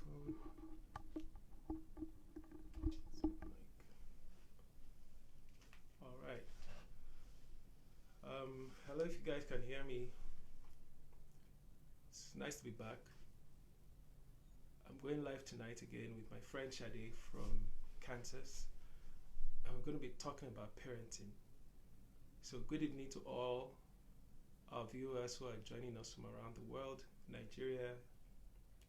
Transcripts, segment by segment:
microphone. All right. Hello, if you guys can hear me. It's nice to be back. I'm going live tonight again with my friend Sade from Kansas, and we're going to be talking about parenting. So, good evening to all our viewers who are joining us from around the world, Nigeria,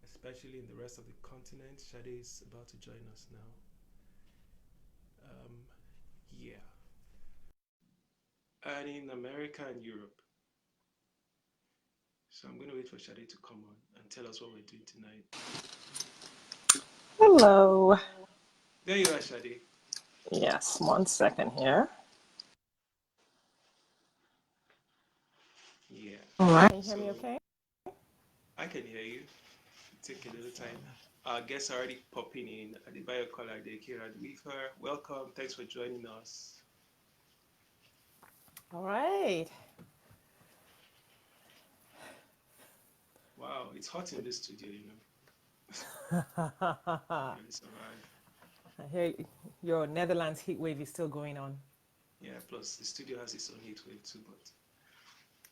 especially in the rest of the continent. Sade is about to join us now. Yeah. And in America and Europe. So I'm going to wait for Sade to come on and tell us what we're doing tonight. Hello. There you are, Sade. Yes, 1 second here. Yeah. All right. Can you hear me okay? I can hear you. Take a little time. Our guests are already popping in. Adebayo Kolade, Kira E04. Welcome. Thanks for joining us. All right. Wow, it's hot in this studio, you know. Really survive. I hear your Netherlands heat wave is still going on. Yeah, plus the studio has its own heat wave too, but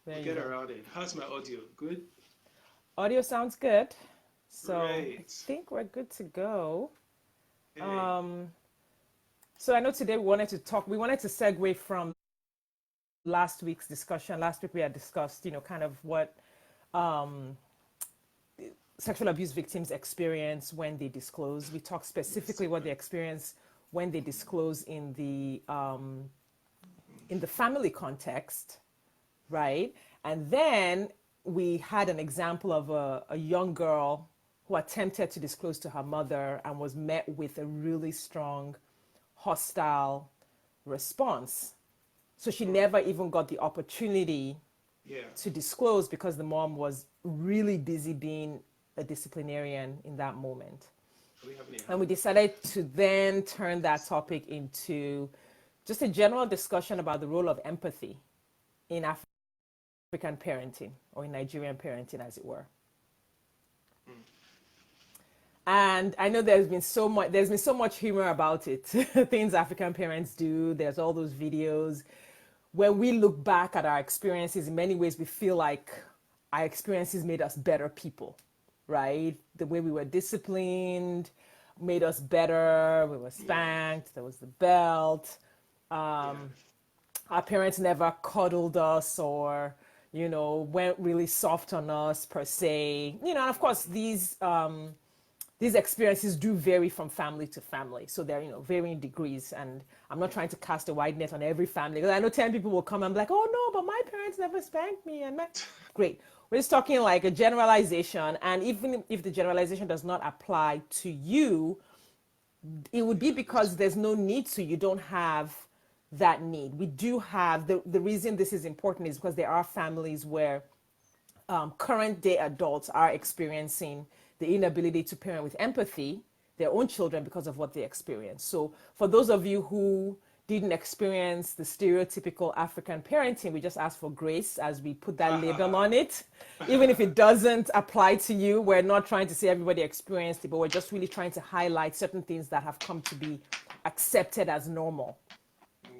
There we'll you get go. around it. How's my audio? Good? Audio sounds good. So I Great. think we're good to go. Hey. So I know today we wanted to segue from last week's discussion. Last week we had discussed, kind of what sexual abuse victims experience when they disclose. We talked specifically what they experience when they disclose in the family context, right? And then we had an example of a young girl who attempted to disclose to her mother and was met with a really strong, hostile response. So she never even got the opportunity to disclose because the mom was really busy being a disciplinarian in that moment. And we decided to then turn that topic into just a general discussion about the role of empathy in African parenting, or in Nigerian parenting, as it were. And I know there's been so much humor about it. Things African parents do. There's all those videos. When we look back at our experiences, in many ways, we feel like our experiences made us better people, right? The way we were disciplined made us better. We were spanked. There was the belt. Our parents never cuddled us or, went really soft on us per se. And of course, these experiences do vary from family to family. So they're, varying degrees. And I'm not trying to cast a wide net on every family. Because I know 10 people will come and be like, oh, no, but my parents never spanked me. And great. We're just talking like a generalization. And even if the generalization does not apply to you, it would be because there's no need to. You don't have that need. We do have, the reason this is important is because there are families where current day adults are experiencing the inability to parent with empathy their own children because of what they experience. So for those of you who didn't experience the stereotypical African parenting, we just ask for grace as we put that label on it. Even if it doesn't apply to you, we're not trying to say everybody experienced it, but we're just really trying to highlight certain things that have come to be accepted as normal,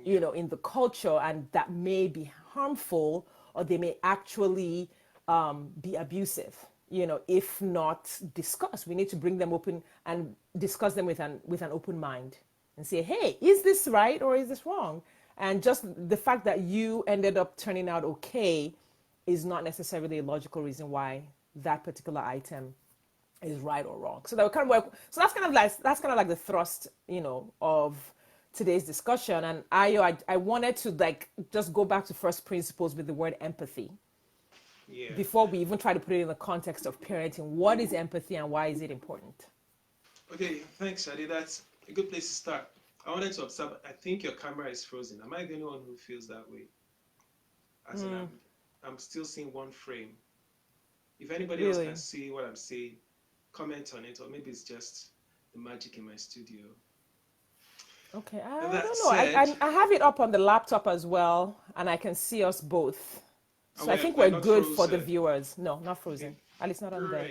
in the culture, and that may be harmful or they may actually be abusive. If not discussed, we need to bring them open and discuss them with an open mind and say, hey, is this right or is this wrong? And just the fact that you ended up turning out okay is not necessarily a logical reason why that particular item is right or wrong. So that we kind of work. So that's kind of like the thrust, of today's discussion. And I wanted to just go back to first principles with the word empathy. Before we even try to put it in the context of parenting, what is empathy and why is it important? Okay, thanks, Shadi. That's a good place to start. I wanted to observe, I think your camera is frozen. Am I the only one who feels that way? As in, I'm still seeing one frame. If anybody else can see what I'm seeing, comment on it, or maybe it's just the magic in my studio. Okay, I don't know. I have it up on the laptop as well, and I can see us both. So I think we're good for the viewers. No, not frozen. Okay. At least not on there.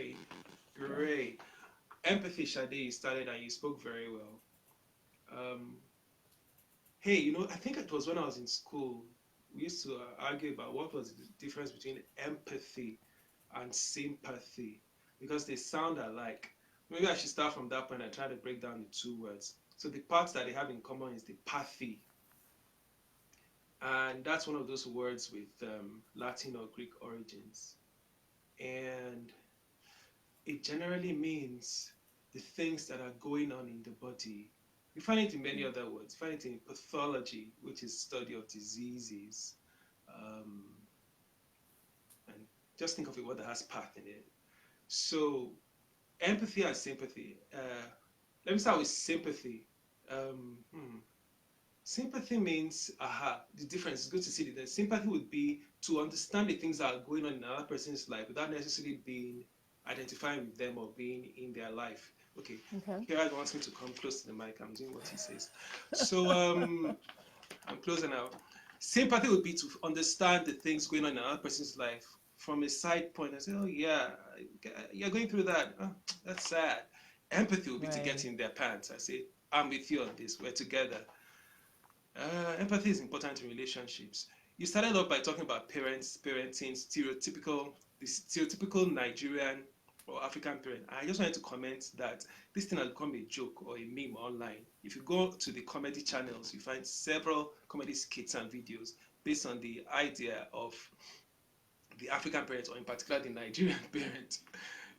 Great. empathy, Sade, you started and you spoke very well. Um, hey, I think it was when I was in school, we used to argue about what was the difference between empathy and sympathy because they sound alike. Maybe I should start from that point and try to break down the two words. So the parts that they have in common is the pathy, and that's one of those words with Latin or Greek origins. And it generally means the things that are going on in the body. You find it in many other words. You find it in pathology, which is study of diseases. Um, and just think of a word that has path in it. So empathy and sympathy. Let me start with sympathy. Um, hmm. Sympathy means, the difference is good to see that sympathy would be to understand the things that are going on in another person's life without necessarily being identifying with them or being in their life. Okay, Okay. Gerard wants me to come close to the mic. I'm doing what he says. So I'm closer now. Sympathy would be to understand the things going on in another person's life from a side point and say, oh yeah, you're going through that. Oh, that's sad. Empathy would be to Right. get in their pants. I say, I'm with you on this. We're together. Empathy is important in relationships. You started off by talking about parents, parenting, the stereotypical Nigerian or African parent. I just wanted to comment that this thing has become a joke or a meme online. If you go to the comedy channels, you find several comedy skits and videos based on the idea of the African parent, or in particular the Nigerian parent.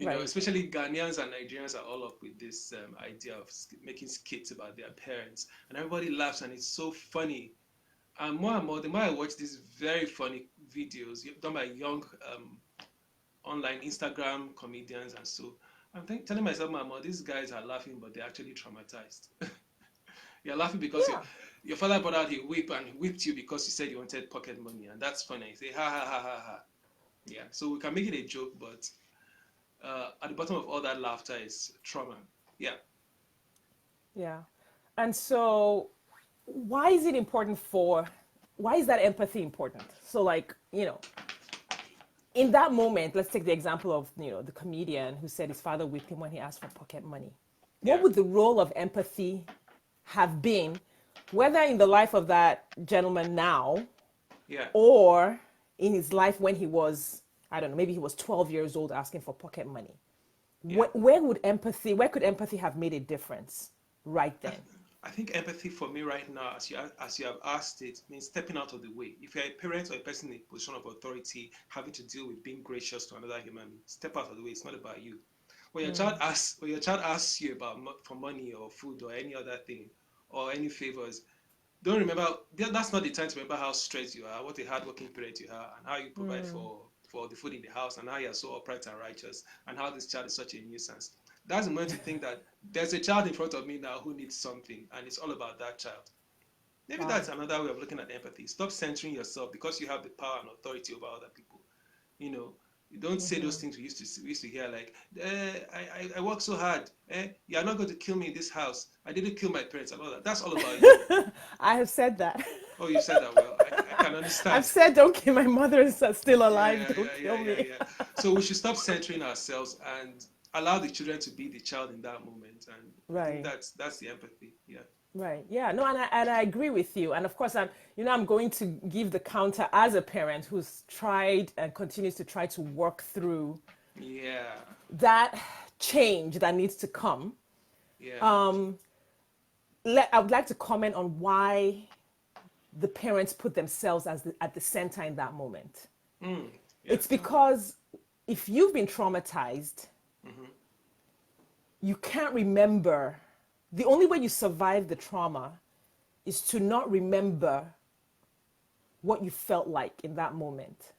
Right. Especially Ghanaians and Nigerians are all up with this idea of making skits about their parents, and everybody laughs, and it's so funny. And more, the more I watch these very funny videos done by young online Instagram comedians, and so telling myself, Mama, these guys are laughing, but they're actually traumatized. You're laughing because Yeah. your father brought out a whip and whipped you because you said you wanted pocket money, and that's funny. You say, ha ha ha ha ha. Yeah, so we can make it a joke, but at the bottom of all that laughter is trauma. Yeah. Yeah. And so why is it important why is that empathy important? So like, in that moment, let's take the example of, the comedian who said his father whipped him when he asked for pocket money. What Yeah. would the role of empathy have been, whether in the life of that gentleman now Yeah. or in his life when he was, I don't know, maybe he was 12 years old asking for pocket money? Yeah. Where could empathy have made a difference right I, then? th- I think empathy for me right now, as you have asked it, means stepping out of the way. If you're a parent or a person in a position of authority, having to deal with being gracious to another human being, step out of the way. It's not about you. When your child asks you about for money or food or any other thing or any favors, don't remember. That's not the time to remember how stressed you are, what a hardworking parent you are, and how you provide for the food in the house, and how you're so upright and righteous, and how this child is such a nuisance. That's the moment to think that there's a child in front of me now who needs something, and it's all about that child. Maybe Wow. that's another way of looking at empathy. Stop centering yourself because you have the power and authority over other people. You know, you don't say those things we used to hear like, I work so hard. You're not going to kill me in this house. I didn't kill my parents and all that. That's all about you. I have said that. Oh, you said that well. I can I've understand. said, don't kill my mother is still Yeah, alive. yeah, Don't yeah, yeah, kill yeah, me. yeah. So we should stop centering ourselves and allow the children to be the child in that moment. And I think Right. that's the empathy. Yeah. Right. Yeah. No, and I agree with you. And of course, I'm going to give the counter as a parent who's tried and continues to try to work through Yeah. that change that needs to come. Yeah. I would like to comment on why the parents put themselves at the center in that moment. Yeah. It's Tell me. because if you've been traumatized, Mm-hmm. you can't remember. The only way you survive the trauma is to not remember what you felt like in that moment,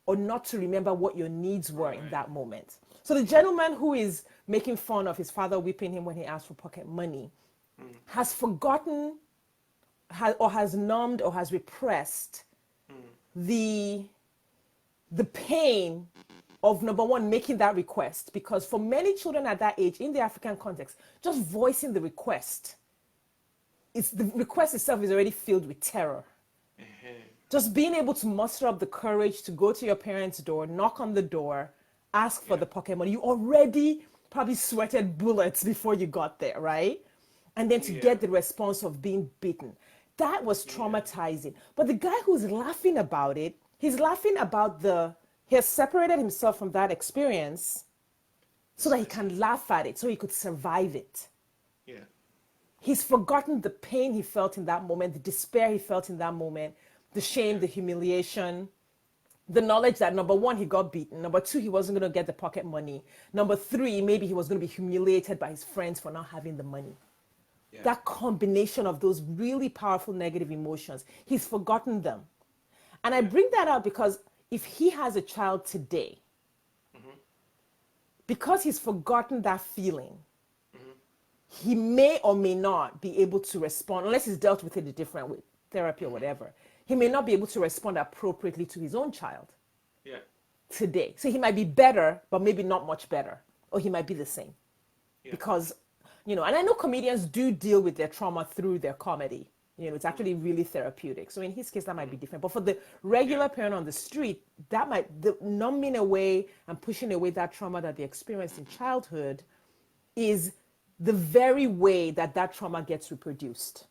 or not to remember what your needs were in Right. that moment. So the gentleman who is making fun of his father whipping him when he asked for pocket money Mm, has forgotten, or has numbed or has repressed mm, the the pain of, number one, making that request, because for many children at that age in the African context, just voicing the request, the request itself is already filled with terror. uh-huh. Just being able to muster up the courage to go to your parents' door, knock on the door, ask for the pocket money. You already probably sweated bullets before you got there, right? And then to Yeah. get the response of being beaten. That was Yeah. traumatizing. But the guy who's laughing about it, he's laughing about he has separated himself from that experience so that he Precisely. can laugh at it, so he could survive it. Yeah. He's forgotten the pain he felt in that moment, the despair he felt in that moment, the shame, Yeah. the humiliation, the knowledge that number one, he got beaten. Number two, he wasn't going to get the pocket money. Number three, maybe he was going to be humiliated by his friends for not having the money. Yeah. That combination of those really powerful negative emotions, he's forgotten them. And I Yeah. bring that up because if he has a child today, Mm-hmm. because he's forgotten that feeling, Mm-hmm. he may or may not be able to respond, unless he's dealt with it a different way, therapy or Mm-hmm. whatever. He may not be able to respond appropriately to his own child Yeah. today. So he might be better, but maybe not much better. Or he might be the same. Yeah. Because, and I know comedians do deal with their trauma through their comedy. It's actually really therapeutic. So in his case, that might be different. But for the Yeah. regular parent on the street, the numbing away and pushing away that trauma that they experienced in childhood is the very way that trauma gets reproduced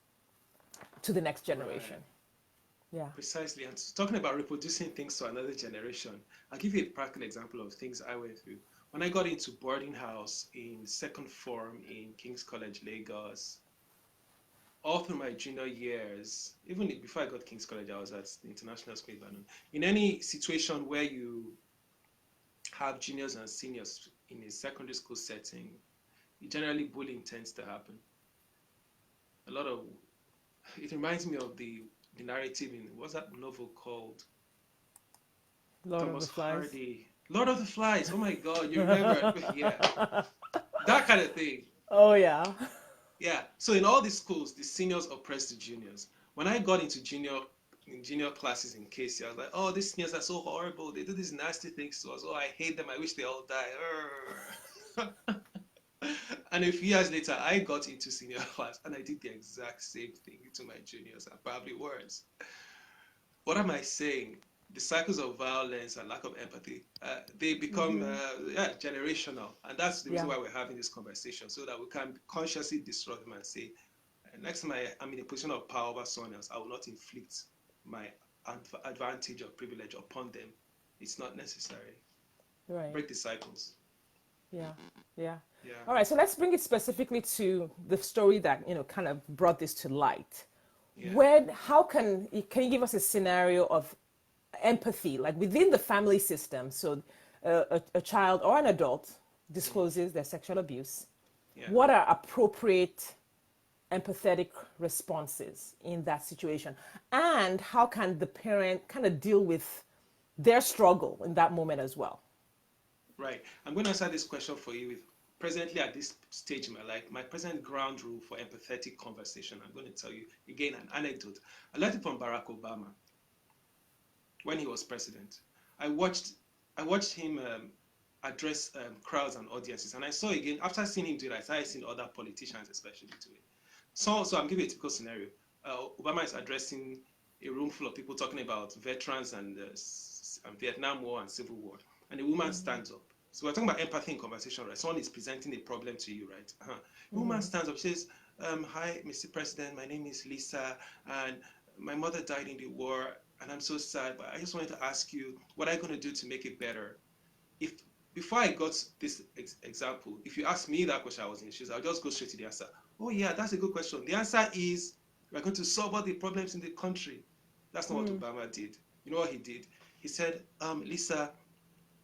to the next generation. Right. Yeah. Precisely. And talking about reproducing things to another generation, I'll give you a practical example of things I went through. When I got into boarding house in second form in King's College, Lagos, all through my junior years, even before I got King's College, I was at the International School in Ibadan. In any situation where you have juniors and seniors in a secondary school setting, generally bullying tends to happen. A lot of it reminds me of the narrative in what's that novel called? Lord of the Thomas Flies. Hardy. Lord of the Flies. Oh my God, you remember? Yeah, that kind of thing. Oh, yeah. Yeah. So in all these schools, the seniors oppress the juniors. When I got into junior classes in KC, I was like, oh, these seniors are so horrible. They do these nasty things to us. Oh, I hate them. I wish they all die. And a few years later, I got into senior class and I did the exact same thing to my juniors and probably worse. What am I saying? The cycles of violence and lack of empathy, they become yeah, generational. And that's the reason Yeah. why we're having this conversation, so that we can consciously disrupt them and say, next time I'm in a position of power over someone else, I will not inflict my advantage or privilege upon them. It's not necessary. Right. Break the cycles. Yeah. Yeah. Yeah. All right. So let's bring it specifically to the story that, kind of brought this to light. Yeah. How can you give us a scenario of empathy, like within the family system? So a child or an adult discloses their sexual abuse. Yeah. What are appropriate empathetic responses in that situation? And how can the parent kind of deal with their struggle in that moment as well? Right. I'm going to answer this question for you with presently at this stage in my life, my present ground rule for empathetic conversation. I'm going to tell you again an anecdote. I learned it from Barack Obama when he was president. I watched him address crowds and audiences, and I saw again after seeing him do that, I started seeing other politicians especially do it. So I'm giving you a typical scenario. Obama is addressing a room full of people talking about veterans and Vietnam War and Civil War, and a woman stands up. So we're talking about empathy in conversation, right? Someone is presenting a problem to you, right? The woman stands up, says, "Hi, Mr. President, my name is Lisa, and my mother died in the war, and I'm so sad. But I just wanted to ask you, what are you going to do to make it better?" If before I got this example, if you ask me that question, I was in shoes, I'll just go straight to the answer. Oh yeah, that's a good question. The answer is we're going to solve all the problems in the country. That's not what Obama did. You know what he did? He said, Lisa,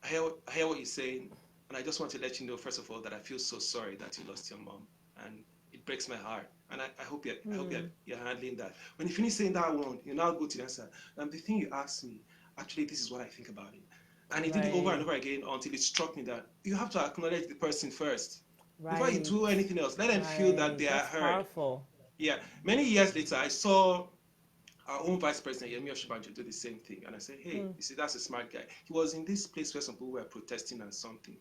I hear what you're saying, and I just want to let you know, first of all, that I feel so sorry that you lost your mom, and it breaks my heart. And I hope you're handling that. When you finish saying that one, you now go to the answer. The thing you asked me, actually, this is what I think about it. And he did it over and Right. over again until it struck me that you have to acknowledge the person first before you Right. do anything else. Let them feel that Right. they are That's heard. powerful. Yeah. Many years later, I saw our own vice president, Yemi Oshibanjo, do the same thing. And I said, hey, you see, that's a smart guy. He was in this place where some people were protesting and something.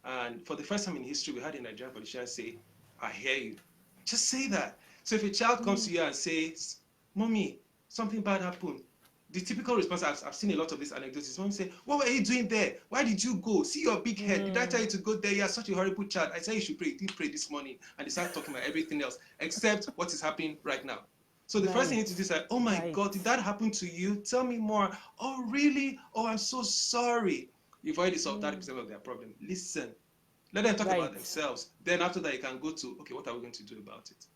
And for the first time in history, we had a Nigerian politician say, I hear you. Just say that. So if a child comes to you and says, Mommy, something bad happened, the typical response, I've seen a lot of these anecdotes, is when you say, what were you doing there? Why did you go? See your big head. Did I tell you to go there? You're such a horrible child. I said you should pray. You didn't pray this morning. And they start talking about everything else except what is happening right now. So the first thing you need to do is like, oh my God, did that happen to you? Tell me more. Oh, really? Oh, I'm so sorry. You've already solved 30% of their problem. Listen. Let them talk about themselves. Then after that, you can go to, okay, what are we going to do about it?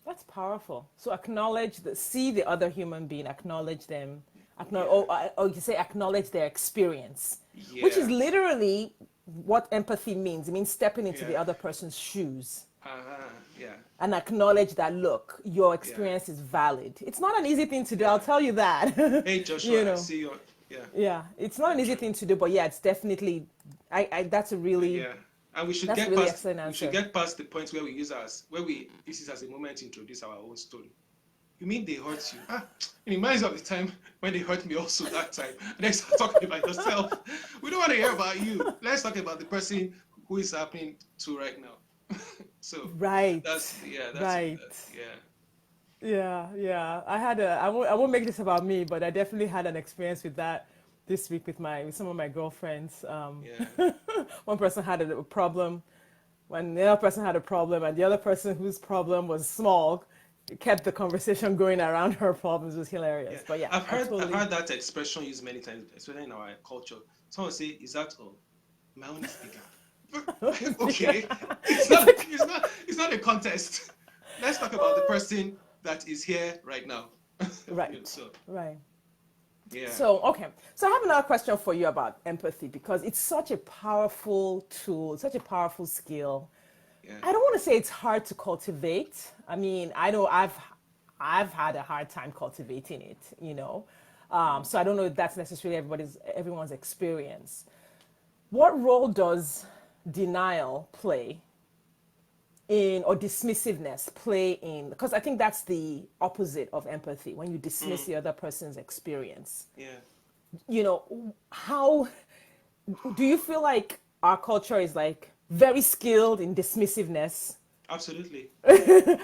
That's powerful. So see the other human being, acknowledge them, or you say acknowledge their experience, which is literally what empathy means. It means stepping into the other person's shoes. And acknowledge that, look, your experience is valid. It's not an easy thing to do, I'll tell you that. Hey, Joshua, I see you. Yeah, it's not an easy thing to do, but yeah, it's definitely, that's a really... And we should get past the point where we use this as a moment to introduce our own story. You mean they hurt you? It reminds me of the time when they hurt me also that time. Let's start talking about yourself. We don't want to hear about you. Let's talk about the person who is happening to right now. So that's Yeah. I won't make this about me, but I definitely had an experience with that this week with some of my girlfriends. One person had a problem, when the other person had a problem, and the other person whose problem was small kept the conversation going around her problems. It was hilarious. But I've heard that expression used many times, especially in our culture. Someone say, "Is that all? My own is bigger." Okay, it's not a contest. Let's talk about the person that is here right now. Right. Yeah. So I have another question for you about empathy, because it's such a powerful tool, such a powerful skill. I don't want to say it's hard to cultivate. I mean, I know I've had a hard time cultivating it, so I don't know if that's necessarily everyone's experience. What role does denial play in, or dismissiveness play in? Because I think that's the opposite of empathy, when you dismiss the other person's experience. How do you feel like our culture is like very skilled in dismissiveness? Absolutely.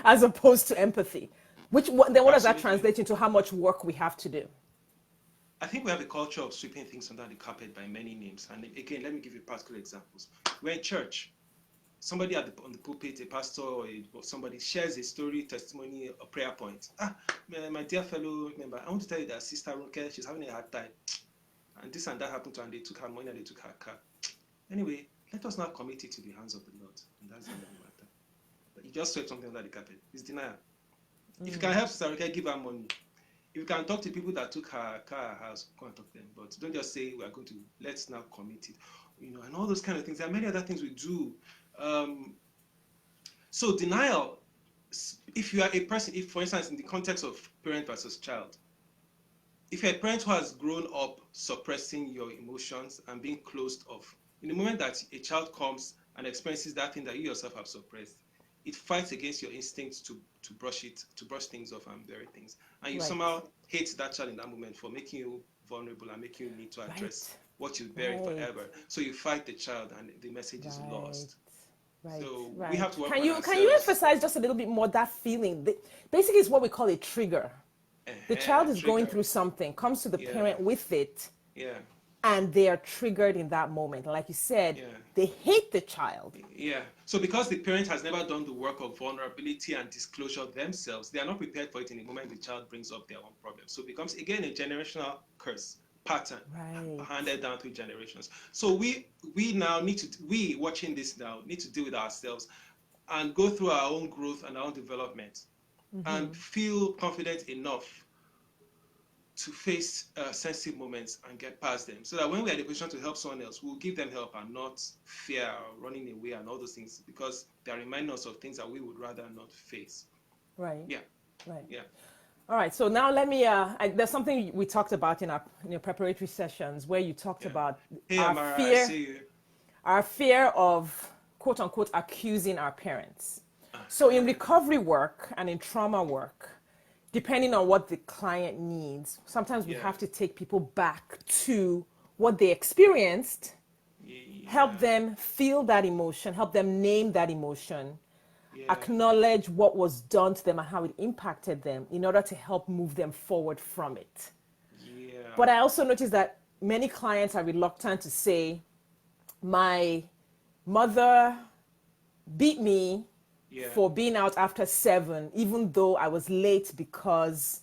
As opposed to empathy. What does that translate into? How much work we have to do? I think we have a culture of sweeping things under the carpet by many names. And again, let me give you practical examples. We're in church. Somebody on the pulpit, a pastor or somebody shares a story, testimony, a prayer point. My dear fellow member, I want to tell you that Sister Ronke, she's having a hard time. And this and that happened to her, and they took her money and they took her car. Anyway, let us now commit it to the hands of the Lord. And that's the end of the matter. But you just swept something under the carpet. It's denial. If you can help Sister Ronke, give her money. If you can talk to people that took her car, her house, go and talk to them. But don't just say, let's now commit it. And all those kind of things. There are many other things we do. So denial, if you are a person, if for instance in the context of parent versus child, if you're a parent who has grown up suppressing your emotions and being closed off, in the moment that a child comes and experiences that thing that you yourself have suppressed, it fights against your instincts to brush things off and bury things, and you somehow hate that child in that moment for making you vulnerable and making you need to address what you buried forever. So you fight the child and the message is lost. So we have to work on ourselves. Can you emphasize just a little bit more that feeling? Basically, it's what we call a trigger. The child is going through something, comes to the parent with it, and they are triggered in that moment. Like you said, they hate the child. So because the parent has never done the work of vulnerability and disclosure themselves, they are not prepared for it in the moment the child brings up their own problem. So it becomes, again, a generational curse pattern handed down through generations. So we now need to, watching this now, need to deal with ourselves and go through our own growth and our own development and feel confident enough to face sensitive moments and get past them, so that when we're in a position to help someone else, we'll give them help and not fear or running away and all those things, because they're reminding us of things that we would rather not face. All right, so now let me, there's something we talked about in our preparatory sessions where you talked about our fear of, quote unquote, accusing our parents. So in recovery work and in trauma work, depending on what the client needs, sometimes we have to take people back to what they experienced, help them feel that emotion, help them name that emotion, acknowledge what was done to them and how it impacted them in order to help move them forward from it. But I also noticed that many clients are reluctant to say, my mother beat me for being out after 7, even though I was late because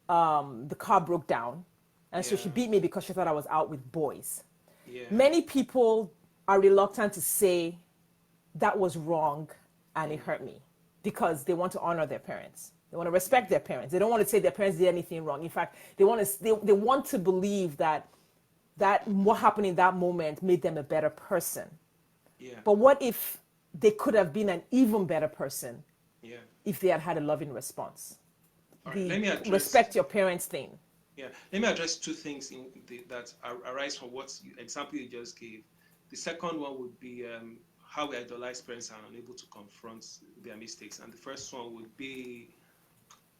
the car broke down. And so she beat me because she thought I was out with boys. Many people are reluctant to say that was wrong and it hurt me because they want to honor their parents. They want to respect their parents. They don't want to say their parents did anything wrong. In fact, they want to believe that what happened in that moment made them a better person. But what if they could have been an even better person if they had had a loving response? Let me address, respect your parents thing. Let me address 2 things that arise from what example you just gave. The second one would be how we idolize parents and are unable to confront their mistakes. And the first one would be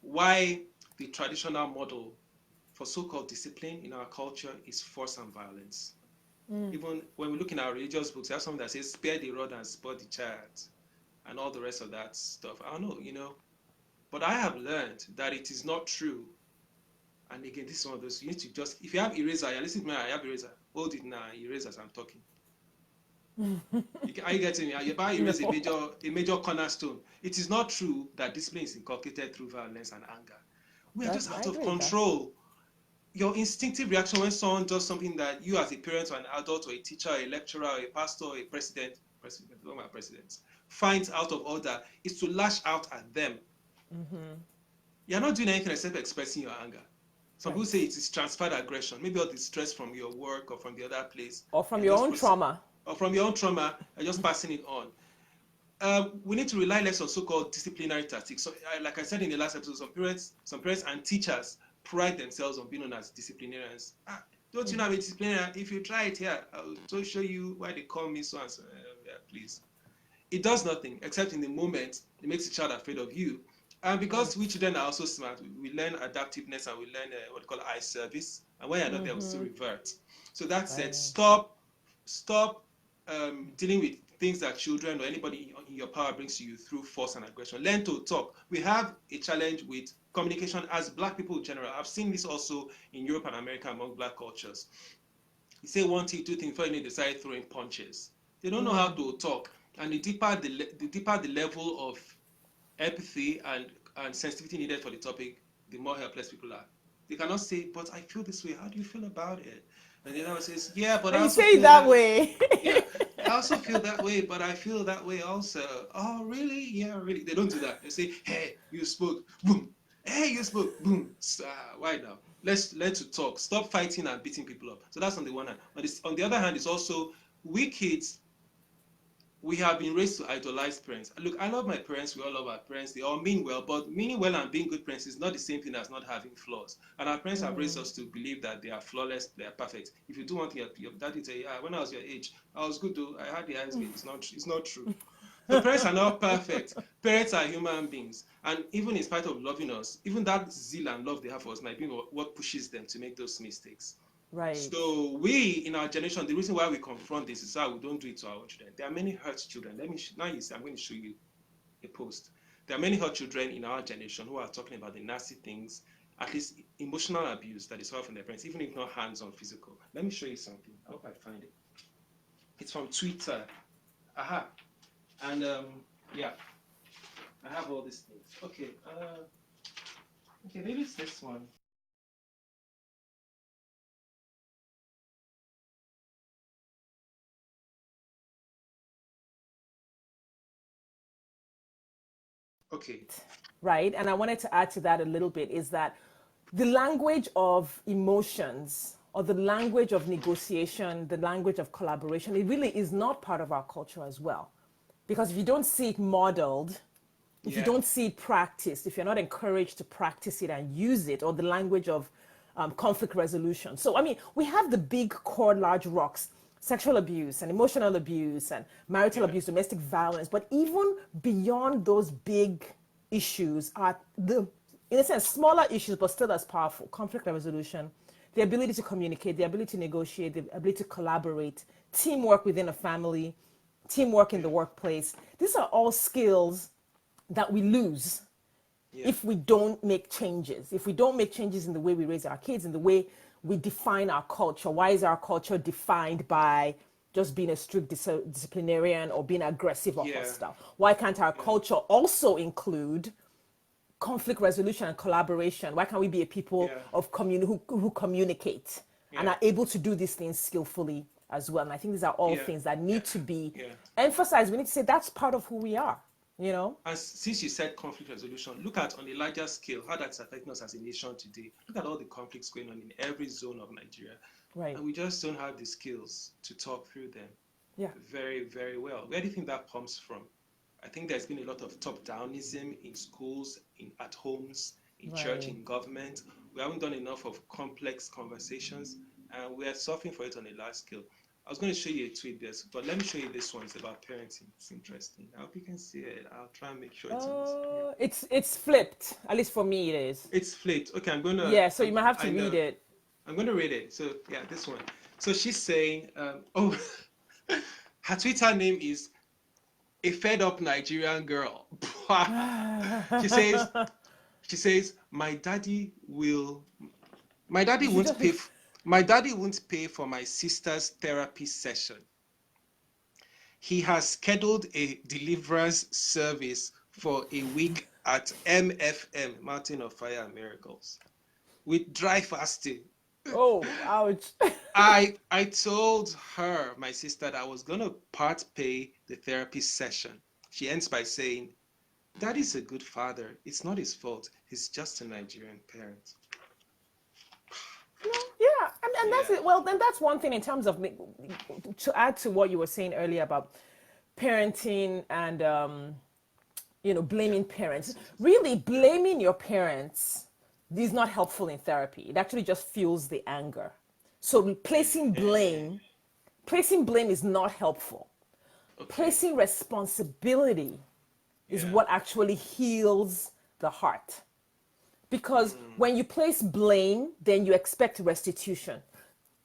why the traditional model for so-called discipline in our culture is force and violence. Even when we look in our religious books, there's something that says spare the rod and spare the child and all the rest of that stuff. I don't know, but I have learned that it is not true. And again, this is one of those, you need to just, if you have eraser, you listen to me, I have eraser, hold it now, erase as I'm talking. Are you getting me? You buy erase a major cornerstone. It is not true that discipline is inculcated through violence and anger. We are just out of control. Your instinctive reaction when someone does something that you as a parent or an adult or a teacher, or a lecturer, or a pastor, or a president, one of my presidents, finds out of order is to lash out at them. You're not doing anything except expressing your anger. Some people say it is transferred aggression, maybe all the stress from your work or from the other place. Or from your own trauma. Or from your own trauma, and just passing it on. We need to rely less on so-called disciplinary tactics. So, like I said in the last episode, some parents and teachers pride themselves on being known as disciplinarians. Don't you know I'm a disciplinarian? If you try it here, I'll show you why they call me so and so. Please. It does nothing, except in the moment, it makes the child afraid of you. And because we children are also smart, we learn adaptiveness and we learn what we call eye service. And when you're not there, we still revert. So that said, stop dealing with things that children or anybody in your power brings to you through force and aggression. Learn to talk. We have a challenge with communication as Black people in general. I've seen this also in Europe and America among Black cultures. You say 1 thing, 2 things before you decide throwing punches. They don't know how to talk. And the deeper the level of empathy and sensitivity needed for the topic, the more helpless people are. They cannot say, but I feel this way. How do you feel about it? And the other one says, yeah, but I also say that way. Yeah, I also feel that way, but I feel that way also. Oh, really? Yeah, really. They don't do that. They say, hey, you spoke, boom. Hey, you spoke, boom. Why now? Let's learn to talk. Stop fighting and beating people up. So that's on the one hand. On the other hand, it's also, we kids, we have been raised to idolize parents. Look, I love my parents. We all love our parents. They all mean well, but meaning well and being good parents is not the same thing as not having flaws. And our parents have raised us to believe that they are flawless, they are perfect. If you do one thing, your daddy say, when I was your age, I was good though. I had the eyes. It's not true. The parents are not perfect. Parents are human beings. And even in spite of loving us, even that zeal and love they have for us might be what pushes them to make those mistakes. Right. So we, in our generation, the reason why we confront this is how we don't do it to our own children. There are many hurt children. I'm going to show you a post. There are many hurt children in our generation who are talking about the nasty things, at least emotional abuse that is heard from their parents, even if not hands-on physical. Let me show you something. I hope I find it. It's from Twitter. Aha. And yeah, I have all these things. Okay. Okay, maybe it's this one. Okay. Right. And I wanted to add to that a little bit is that the language of emotions or the language of negotiation, the language of collaboration, it really is not part of our culture as well. Because if you don't see it modeled, if you don't see it practiced, if you're not encouraged to practice it and use it, or the language of conflict resolution. So, I mean, we have the big core, large rocks, sexual abuse and emotional abuse and marital abuse, domestic violence. But even beyond those big issues are in a sense, smaller issues, but still as powerful. Conflict resolution, the ability to communicate, the ability to negotiate, the ability to collaborate, teamwork within a family, teamwork in the workplace. These are all skills that we lose if we don't make changes. If we don't make changes in the way we raise our kids, in the way we define our culture. Why is our culture defined by just being a strict disciplinarian or being aggressive or Yeah. hostile? Why can't our Yeah. culture also include conflict resolution and collaboration? Why can't we be a people Yeah. of who communicate and Yeah. are able to do these things skillfully as well? And I think these are all Yeah. things that Yeah. need to be Yeah. emphasized. We need to say that's part of who we are, you know? And since you said conflict resolution, look at on a larger scale how that's affecting us as a nation today. Look at all the conflicts going on in every zone of Nigeria. Right. And we just don't have the skills to talk through them Yeah. very, very well. Where do you think that comes from? I think there's been a lot of top-downism in schools, at homes, in church, Right. in government. We haven't done enough of complex conversations, and we are suffering for it on a large scale. I was going to show you a tweet there, but let me show you this one. It's about parenting. It's interesting. I hope you can see it. I'll try and make sure it's on the screen. It's flipped. At least for me, it is. It's flipped. Okay, I'm going to. Yeah, so you might have to I know. read it. I'm going to read it. So, yeah, this one. So she's saying, her Twitter name is a fed up Nigerian girl. she says, my daddy won't pay for my sister's therapy session. He has scheduled a deliverance service for a week at MFM, Mountain of Fire and Miracles, with dry fasting. Oh, ouch. I told her, my sister, that I was going to part pay the therapy session. She ends by saying, Daddy's a good father. It's not his fault. He's just a Nigerian parent. Yeah, and that's it. Well, then that's one thing in terms of, to add to what you were saying earlier about parenting and, blaming parents. Really, blaming your parents is not helpful in therapy. It actually just fuels the anger. So placing blame is not helpful. Okay. Placing responsibility is what actually heals the heart. Because when you place blame, then you expect restitution.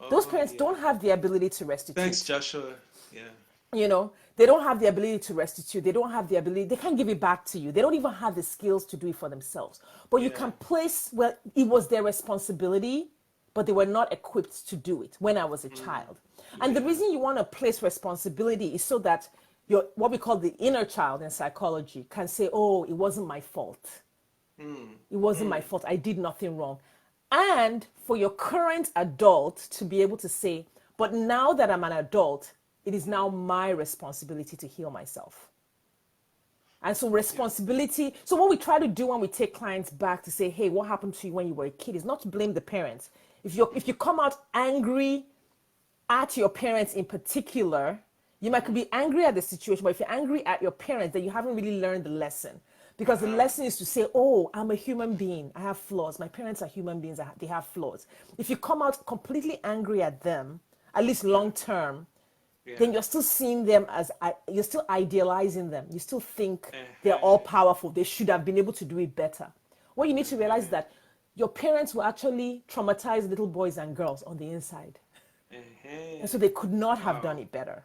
Those parents don't have the ability to restitute. Thanks, Joshua. Yeah. They don't have the ability to restitute. They can't give it back to you. They don't even have the skills to do it for themselves. But you can place, well, it was their responsibility, but they were not equipped to do it when I was a child. And the reason you want to place responsibility is so that what we call the inner child in psychology can say, oh, it wasn't my fault. It wasn't my fault. I did nothing wrong. And for your current adult to be able to say, but now that I'm an adult, it is now my responsibility to heal myself. And so responsibility, so what we try to do when we take clients back to say, hey, what happened to you when you were a kid is not to blame the parents. If you come out angry at your parents in particular, you might be angry at the situation, but if you're angry at your parents, then you haven't really learned the lesson. Because the lesson is to say, oh, I'm a human being. I have flaws. My parents are human beings. They have flaws. If you come out completely angry at them, at least long term, then you're still seeing them you're still idealizing them. You still think they're all powerful. They should have been able to do it better. What you need to realize is that your parents were actually traumatized little boys and girls on the inside. And so they could not have done it better.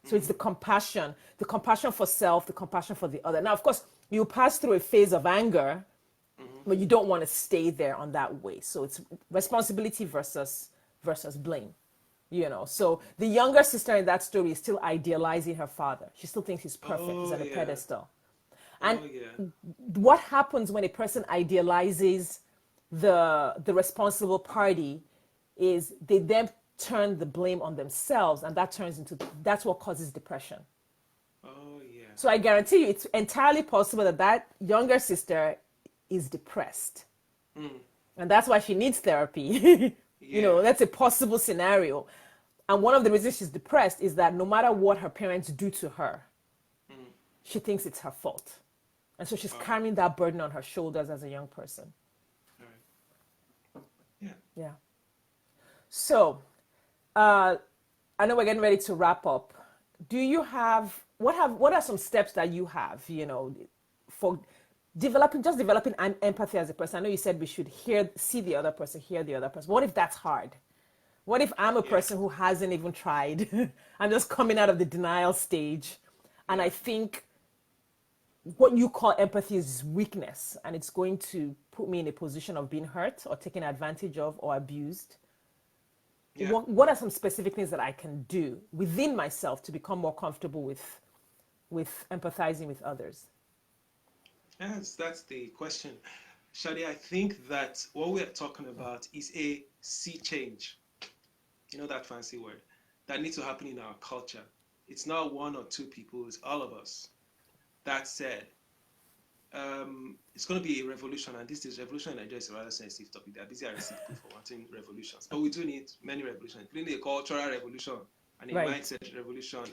So it's the compassion for self, the compassion for the other. Now, of course, you pass through a phase of anger, but you don't want to stay there on that way. So it's responsibility versus blame. So the younger sister in that story is still idealizing her father. She still thinks he's perfect. He's on a pedestal. And what happens when a person idealizes the responsible party is they then turn the blame on themselves, and that's what causes depression. So I guarantee you it's entirely possible that younger sister is depressed. And that's why she needs therapy. That's a possible scenario. And one of the reasons she's depressed is that no matter what her parents do to her, she thinks it's her fault. And so she's carrying that burden on her shoulders as a young person. Yeah. So, I know we're getting ready to wrap up. Do you have, what are some steps that you have, for developing empathy as a person? I know you said we should see the other person, hear the other person. What if that's hard? What if I'm a person who hasn't even tried? I'm just coming out of the denial stage. And I think what you call empathy is weakness. And it's going to put me in a position of being hurt or taken advantage of or abused. Yeah. What are some specific things that I can do within myself to become more comfortable with empathizing with others? Yes, that's the question. Shadi, I think that what we're talking about is a sea change. You know that fancy word that needs to happen in our culture. It's not one or two people, it's all of us. That said, it's going to be a revolution, and this is revolution in Nigeria is a rather sensitive topic. They are busy arresting people for wanting revolutions, but we do need many revolutions, including a cultural revolution and a Right. mindset revolution.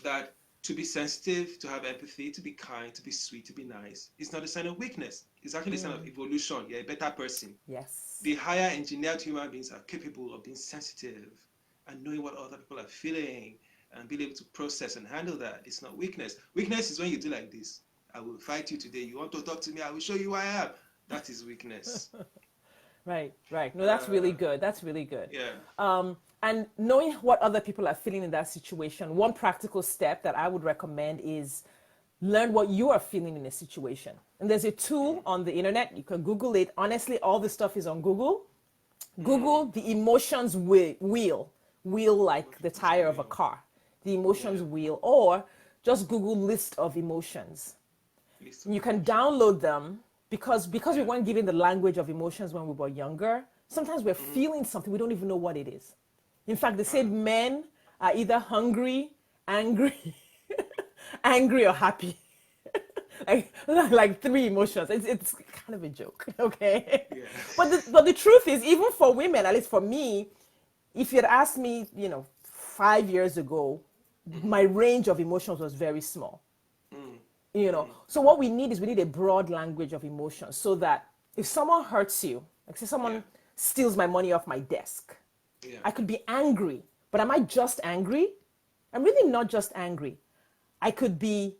That to be sensitive, to have empathy, to be kind, to be sweet, to be nice, it's not a sign of weakness. It's actually a sign of evolution. You're a better person. Yes. The higher engineered human beings are capable of being sensitive and knowing what other people are feeling and being able to process and handle that. It's not weakness. Weakness is when you do like this. I will fight you today. You want to talk to me? I will show you who I am. That is weakness. Right, right. No, that's really good. That's really good. Yeah. And knowing what other people are feeling in that situation, one practical step that I would recommend is learn what you are feeling in a situation. And there's a tool on the internet. You can Google it. Honestly, all this stuff is on Google. Google the emotions wheel like the tire of a car, the emotions wheel, or just Google list of emotions. You can download them because we weren't given the language of emotions when we were younger. Sometimes we're feeling something, we don't even know what it is. In fact, they said men are either hungry, angry, angry, or happy. like three emotions. It's kind of a joke, okay? Yeah. But the truth is, even for women, at least for me, if you'd asked me, 5 years ago, my range of emotions was very small. So what we need is we need a broad language of emotions so that if someone hurts you, like say someone steals my money off my desk, I could be angry, but am I just angry? I'm really not just angry. I could be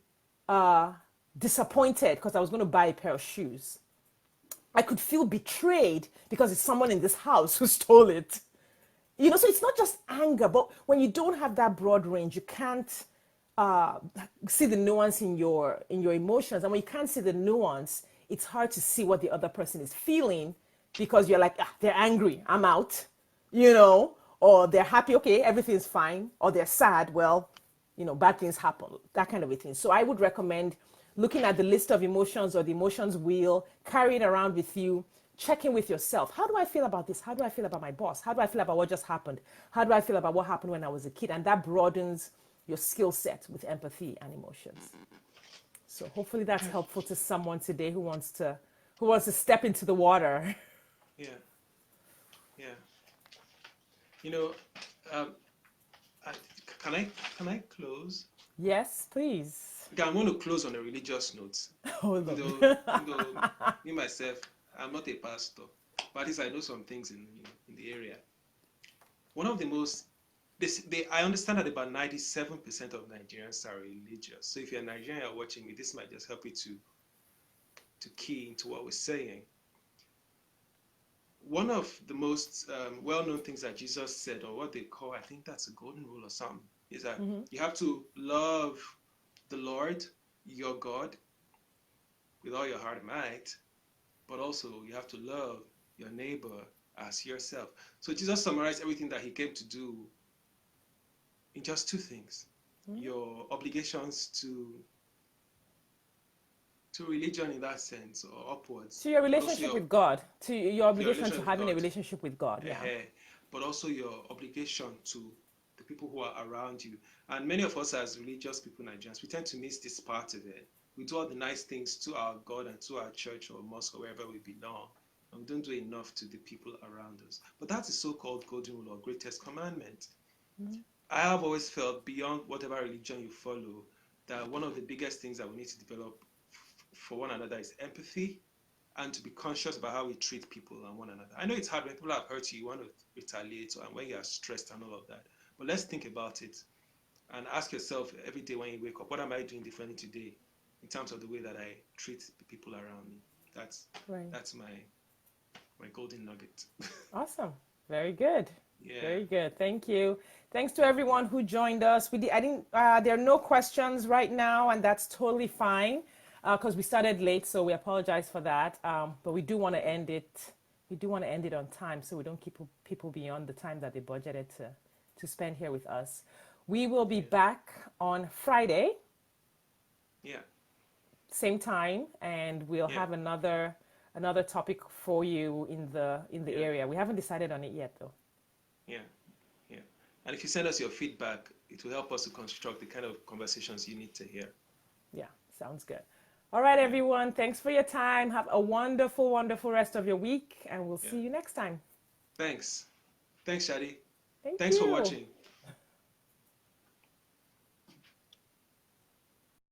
disappointed because I was going to buy a pair of shoes. I could feel betrayed because it's someone in this house who stole it. So it's not just anger, but when you don't have that broad range, you can't see the nuance in your emotions. And when you can't see the nuance, it's hard to see what the other person is feeling because you're like, they're angry, I'm out, or they're happy, okay, everything's fine, or they're sad, well, bad things happen, that kind of a thing. So I would recommend looking at the list of emotions or the emotions wheel, carry it around with you, check in with yourself. How do I feel about this? How do I feel about my boss? How do I feel about what just happened? How do I feel about what happened when I was a kid? And that broadens your skill set with empathy and emotions. So hopefully that's helpful to someone today who wants to step into the water. Yeah. Yeah. You know, um, can I close? Yes, please. Okay, I'm going to close on a religious note. Hold on. Me myself, I'm not a pastor, but at least I know some things in the area. One of the most I understand that about 97% of Nigerians are religious. So if you're a Nigerian watching me, this might just help you to key into what we're saying. One of the most well-known things that Jesus said, or what they call, I think that's a golden rule or something, is that you have to love the Lord, your God, with all your heart and might, but also you have to love your neighbor as yourself. So Jesus summarized everything that he came to do in just two things. Your obligations to religion in that sense, or upwards. To your relationship with God, to your obligation to having a God. relationship with God. Yeah. But also your obligation to the people who are around you. And many of us as religious people, Nigerians, we tend to miss this part of it. We do all the nice things to our God and to our church or mosque or wherever we belong. And we don't do enough to the people around us. But that's the so-called golden rule or greatest commandment. I have always felt, beyond whatever religion you follow, that one of the biggest things that we need to develop for one another is empathy, and to be conscious about how we treat people and one another. I know it's hard when people have hurt you, you want to retaliate, and when you are stressed and all of that. But let's think about it and ask yourself every day when you wake up, what am I doing differently today in terms of the way that I treat the people around me? That's my golden nugget. Awesome. Very good. Yeah. Very good. Thank you. Thanks to everyone who joined us. There are no questions right now, and that's totally fine because we started late, so we apologize for that. But we do want to end it we do want to end it on time so we don't keep people beyond the time that they budgeted to spend here with us. We will be back on Friday. Yeah. Same time, and we'll have another topic for you in the area. We haven't decided on it yet, though. Yeah. And if you send us your feedback, it will help us to construct the kind of conversations you need to hear. Yeah, sounds good. All right, everyone. Thanks for your time. Have a wonderful, wonderful rest of your week, and we'll see you next time. Thanks, Sade. Thanks for watching.